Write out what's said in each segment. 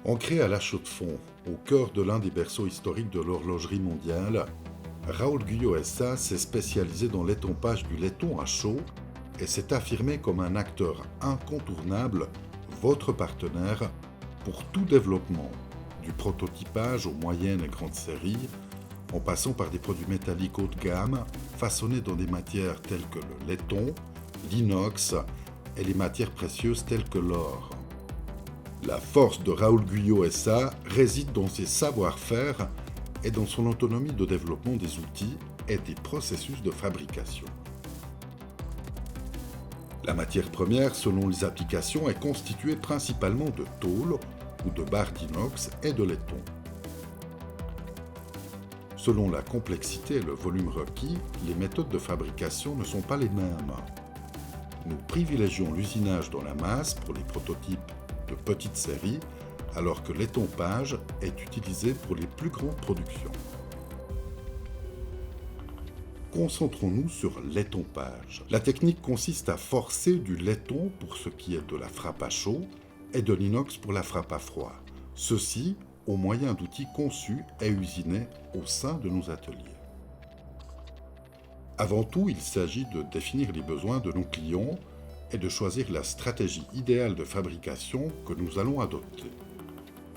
Ancré à La Chaux-de-Fonds, au cœur de l'un des berceaux historiques de l'horlogerie mondiale, Raoul Guyot SA s'est spécialisé dans l'étampage du laiton à chaud et s'est affirmé comme un acteur incontournable, votre partenaire, pour tout développement, du prototypage aux moyennes et grandes séries, en passant par des produits métalliques haut de gamme, façonnés dans des matières telles que le laiton, l'inox et les matières précieuses telles que l'or. La force de Raoul Guyot SA réside dans ses savoir-faire et dans son autonomie de développement des outils et des processus de fabrication. La matière première, selon les applications, est constituée principalement de tôle ou de barres d'inox et de laiton. Selon la complexité et le volume requis, les méthodes de fabrication ne sont pas les mêmes. Nous privilégions l'usinage dans la masse pour les prototypes de petites séries, alors que l'étampage est utilisé pour les plus grandes productions. Concentrons-nous sur l'étampage. La technique consiste à forcer du laiton pour ce qui est de la frappe à chaud et de l'inox pour la frappe à froid. Ceci au moyen d'outils conçus et usinés au sein de nos ateliers. Avant tout, il s'agit de définir les besoins de nos clients et de choisir la stratégie idéale de fabrication que nous allons adopter.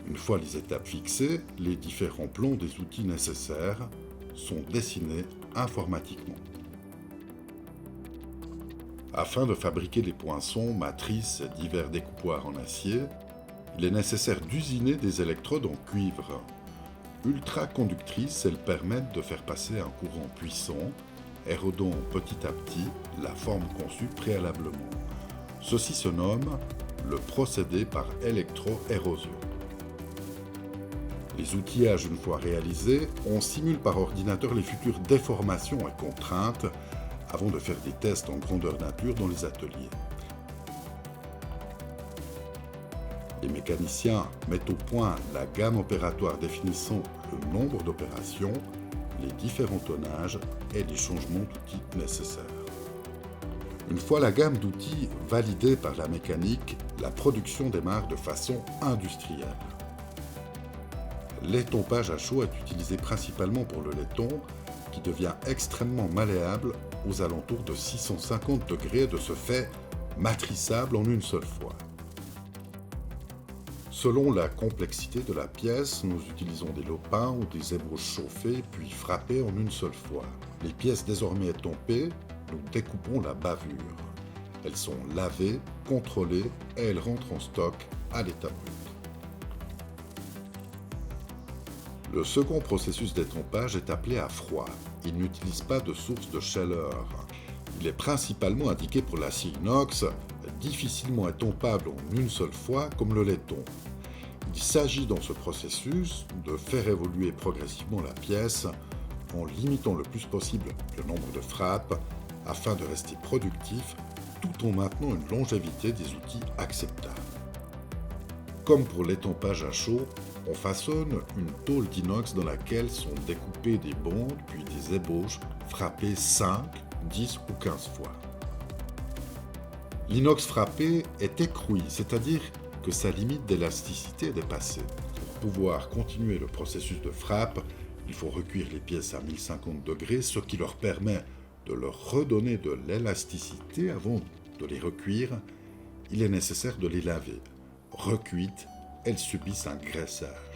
Une fois les étapes fixées, les différents plans des outils nécessaires sont dessinés informatiquement. Afin de fabriquer les poinçons, matrices et divers découpoirs en acier, il est nécessaire d'usiner des électrodes en cuivre. Ultra conductrices, elles permettent de faire passer un courant puissant, érodant petit à petit la forme conçue préalablement. Ceci se nomme le procédé par électro-érosion. Les outillages, une fois réalisés, on simule par ordinateur les futures déformations et contraintes avant de faire des tests en grandeur nature dans les ateliers. Les mécaniciens mettent au point la gamme opératoire définissant le nombre d'opérations, les différents tonnages et les changements d'outils nécessaires. Une fois la gamme d'outils validée par la mécanique, la production démarre de façon industrielle. L'étampage à chaud est utilisé principalement pour le laiton, qui devient extrêmement malléable aux alentours de 650 degrés et de ce fait matrissable en une seule fois. Selon la complexité de la pièce, nous utilisons des lopins ou des ébauches chauffées puis frappées en une seule fois. Les pièces désormais étampées, nous découpons la bavure. Elles sont lavées, contrôlées et elles rentrent en stock à l'état brut. Le second processus d'étampage est appelé à froid. Il n'utilise pas de source de chaleur. Il est principalement indiqué pour l'acier inox, difficilement étampable en une seule fois comme le laiton. Il s'agit dans ce processus de faire évoluer progressivement la pièce en limitant le plus possible le nombre de frappes afin de rester productif tout en maintenant une longévité des outils acceptable. Comme pour l'étampage à chaud, on façonne une tôle d'inox dans laquelle sont découpées des bandes puis des ébauches frappées 5, 10 ou 15 fois. L'inox frappé est écroué, c'est-à-dire que sa limite d'élasticité est dépassée. Pour pouvoir continuer le processus de frappe, il faut recuire les pièces à 1050 degrés, ce qui leur permet de leur redonner de l'élasticité avant de les recuire. Il est nécessaire de les laver. Recuites, elles subissent un graissage.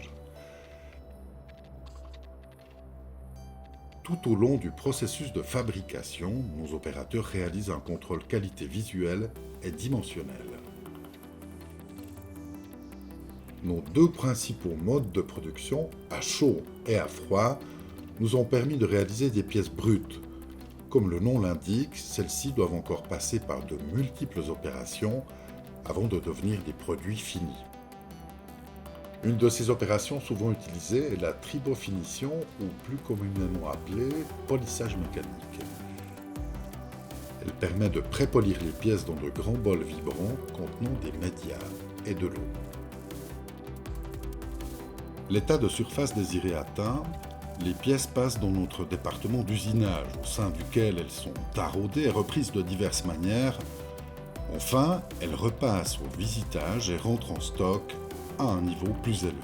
Tout au long du processus de fabrication, nos opérateurs réalisent un contrôle qualité visuelle et dimensionnelle. Nos deux principaux modes de production, à chaud et à froid, nous ont permis de réaliser des pièces brutes. Comme le nom l'indique, celles-ci doivent encore passer par de multiples opérations avant de devenir des produits finis. Une de ces opérations souvent utilisées est la tribofinition, ou plus communément appelée polissage mécanique. Elle permet de prépolir les pièces dans de grands bols vibrants contenant des médias et de l'eau. L'état de surface désiré atteint, les pièces passent dans notre département d'usinage, au sein duquel elles sont taraudées et reprises de diverses manières. Enfin, elles repassent au visitage et rentrent en stock à un niveau plus élevé.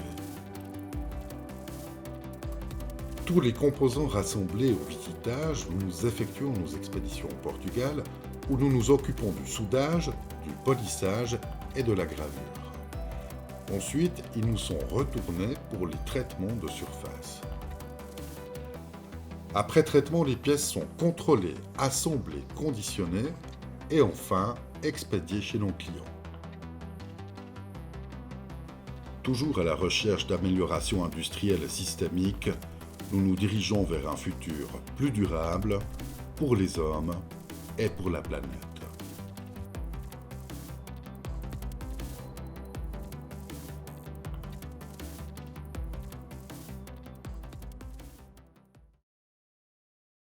Tous les composants rassemblés au visitage, nous effectuons nos expéditions au Portugal où nous nous occupons du soudage, du polissage et de la gravure. Ensuite, ils nous sont retournés pour les traitements de surface. Après traitement, les pièces sont contrôlées, assemblées, conditionnées et enfin expédiées chez nos clients. Toujours à la recherche d'améliorations industrielles et systémiques, nous nous dirigeons vers un futur plus durable pour les hommes et pour la planète.